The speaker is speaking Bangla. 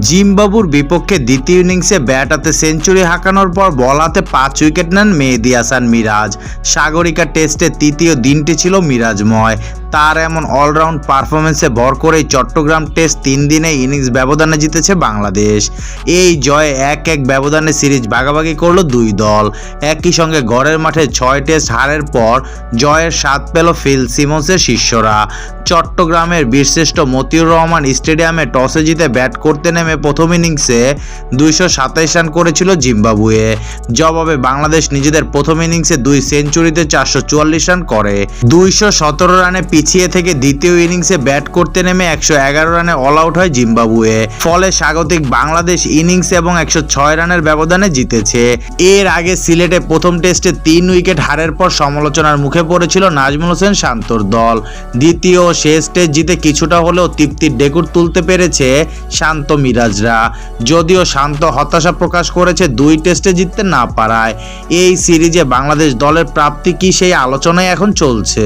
জিম্বাবুর বিপক্ষে দ্বিতীয় ইনিংসে ব্যাট হাতে সেঞ্চুরি হাঁকানোর পর বল হাতে 5 উইকেট নেন মেহেদী হাসান মিরাজ। সাগরিকা টেস্টের তৃতীয় দিনটি ছিল মিরাজময়। তার এমন অলরাউন্ড পারফরমেন্সে ভর করেই চট্টগ্রাম টেস্ট 3 দিনে ইনিংস ব্যবধানে জিতেছে বাংলাদেশ। এই জয়ে 1-1 ব্যবধানে সিরিজ ভাগাভাগি করলো দুই দল। একই সঙ্গে ঘরের মাঠে 6 টেস্ট হারের পর জয়ের স্বাদ পেল ফিল সিমন্সের শিষ্যরা। চট্টগ্রামের বীরশ্রেষ্ঠ মতিউর রহমান স্টেডিয়ামে টসে জিতে ব্যাট করতে নেমে প্রথম ইনিংসে 227 রান করেছিল জিম্বাবুয়ে। জবাবে বাংলাদেশ নিজেদের প্রথম ইনিংসে 2 সেঞ্চুরিতে 444 রান করে। 217 রানে পিছিয়ে থেকে দ্বিতীয় ইনিংসে ব্যাট করতে নেমে 111 রানে অল আউট হয় জিম্বাবুয়ে। ফলে স্বাগতিক বাংলাদেশ ইনিংস এবং 106 রানের ব্যবধানে জিতেছে। এর আগে সিলেটে প্রথম টেস্টে 3 উইকেট হারের পর সমালোচনার মুখে পড়েছিল নাজমুল হোসেন শান্তর দল। দ্বিতীয় ও শেষ টেস্ট জিতে কিছুটা হলেও তৃপ্তির ঢেকুর তুলতে পেরেছে শান্ত মিরাজরা। যদিও শান্ত হতাশা প্রকাশ করেছে 2 টেস্টে জিততে না পারায়। এই সিরিজে বাংলাদেশ দলের প্রাপ্তি কি সেই আলোচনায় এখন চলছে।